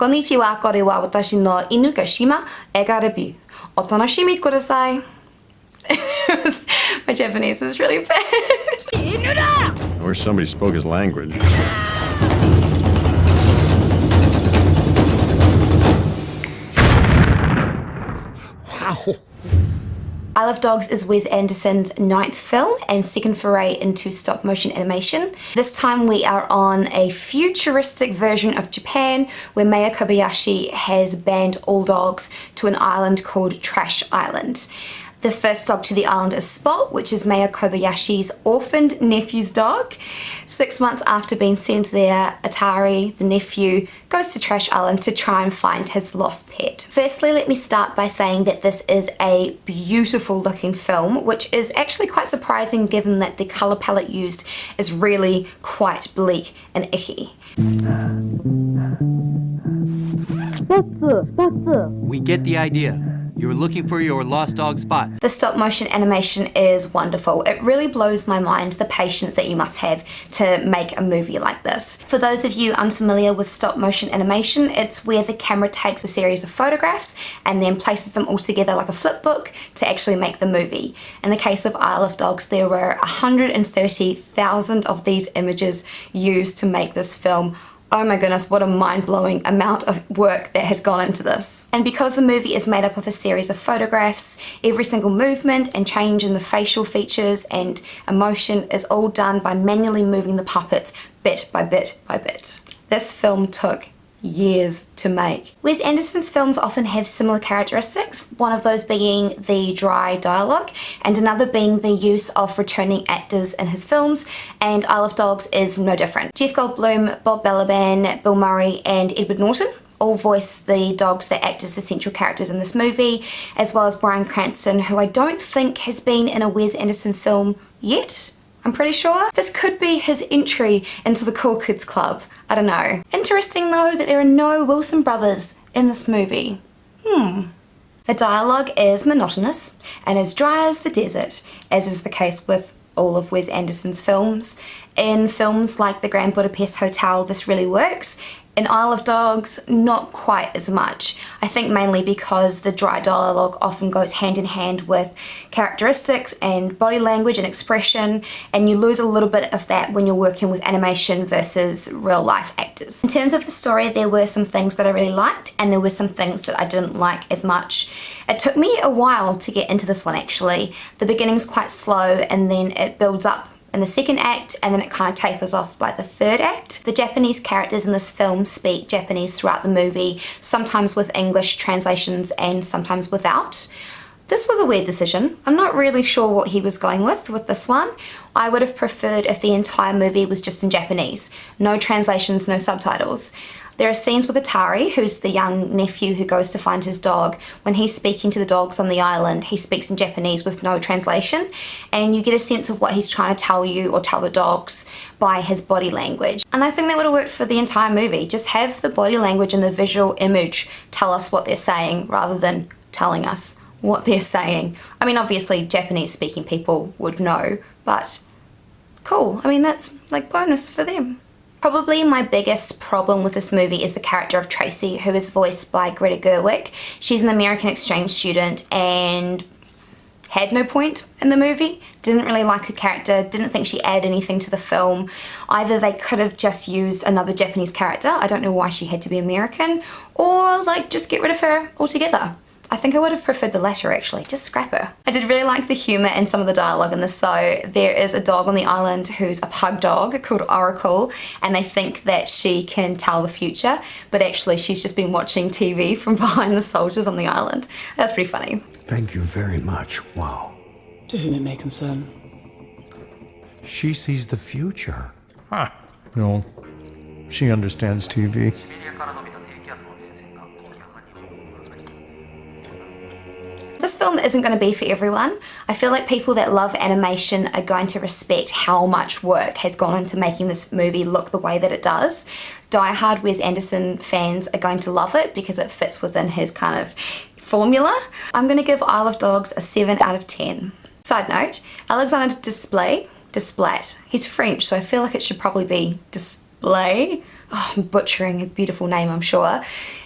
Konnichiwa, kore wa watashi no inu ga Shima ega rebu. Otonoshimi kudasai. My Japanese is really bad. I wish somebody spoke his language. Wow. Isle of Dogs is Wes Anderson's 9th film and second foray into stop motion animation. This time we are on a futuristic version of Japan where Maya Kobayashi has banned all dogs to an island called Trash Island. The first dog to the island is Spot, which is Maya Kobayashi's orphaned nephew's dog. 6 months after being sent there, Atari, the nephew, goes to Trash Island to try and find his lost pet. Firstly, let me start by saying that this is a beautiful looking film, which is actually quite surprising given that the colour palette used is really quite bleak and icky. We get the idea. You're looking for your lost dog Spots. The stop motion animation is wonderful. It really blows my mind the patience that you must have to make a movie like this. For those of you unfamiliar with stop motion animation, it's where the camera takes a series of photographs and then places them all together like a flip book to actually make the movie. In the case of Isle of Dogs, there were 130,000 of these images used to make this film. Oh my goodness, what a mind-blowing amount of work that has gone into this. And because the movie is made up of a series of photographs, every single movement and change in the facial features and emotion is all done by manually moving the puppets bit by bit by bit. This film took years to make. Wes Anderson's films often have similar characteristics, one of those being the dry dialogue and another being the use of returning actors in his films, and Isle of Dogs is no different. Jeff Goldblum, Bob Balaban, Bill Murray and Edward Norton all voice the dogs that act as the central characters in this movie, as well as Bryan Cranston, who I don't think has been in a Wes Anderson film yet. I'm pretty sure. This could be his entry into the Cool Kids Club. I don't know. Interesting though that there are no Wilson brothers in this movie. The dialogue is monotonous and as dry as the desert, as is the case with all of Wes Anderson's films. In films like The Grand Budapest Hotel, this really works. In Isle of Dogs, not quite as much. I think mainly because the dry dialogue often goes hand in hand with characteristics and body language and expression, and you lose a little bit of that when you're working with animation versus real life actors. In terms of the story, there were some things that I really liked and there were some things that I didn't like as much. It took me a while to get into this one actually. The beginning's quite slow and then it builds up in the second act and then it kind of tapers off by the third act. The Japanese characters in this film speak Japanese throughout the movie, sometimes with English translations and sometimes without. This was a weird decision. I'm not really sure what he was going with this one. I would have preferred if the entire movie was just in Japanese. No translations, no subtitles. There are scenes with Atari, who's the young nephew who goes to find his dog. When he's speaking to the dogs on the island, he speaks in Japanese with no translation, and you get a sense of what he's trying to tell you or tell the dogs by his body language. And I think that would have worked for the entire movie. Just have the body language and the visual image tell us what they're saying rather than telling us what they're saying. I mean, obviously Japanese speaking people would know, but cool. I mean, that's like bonus for them. Probably my biggest problem with this movie is the character of Tracy, who is voiced by Greta Gerwig. She's an American exchange student and had no point in the movie. Didn't really like her character, didn't think she added anything to the film. Either they could have just used another Japanese character, I don't know why she had to be American, or like just get rid of her altogether. I think I would have preferred the latter actually, just scrap her. I did really like the humour and some of the dialogue in this though. There is a dog on the island who's a pug dog called Oracle, and they think that she can tell the future, but actually she's just been watching TV from behind the soldiers on the island. That's pretty funny. Thank you very much. Wow. To whom it may concern. She sees the future. Huh. No. She understands TV. This film isn't going to be for everyone. I feel like people that love animation are going to respect how much work has gone into making this movie look the way that it does. Die-hard Wes Anderson fans are going to love it because it fits within his kind of formula. I'm going to give Isle of Dogs a 7 out of 10. Side note, Alexander Desplat, he's French, so I feel like it should probably be Display, oh, I'm butchering his beautiful name, I'm sure.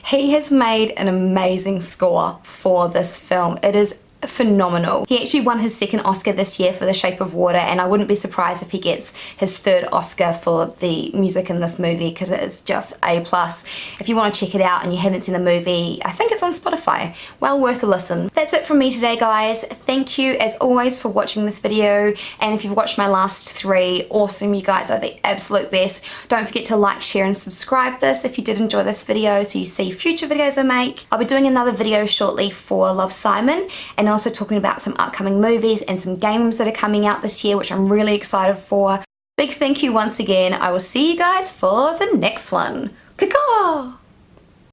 He has made an amazing score for this film. It is phenomenal. He actually won his second Oscar this year for The Shape of Water, and I wouldn't be surprised if he gets his third Oscar for the music in this movie, because it is just A+. If you want to check it out and you haven't seen the movie, I think it's on Spotify. Well worth a listen. That's it from me today, guys. Thank you as always for watching this video, and if you've watched my last 3, awesome, you guys are the absolute best. Don't forget to like, share and subscribe this if you did enjoy this video so you see future videos I make. I'll be doing another video shortly for Love, Simon, and also talking about some upcoming movies and some games that are coming out this year, which I'm really excited for. Big thank you once again. I will see you guys for the next one. Caw-caw!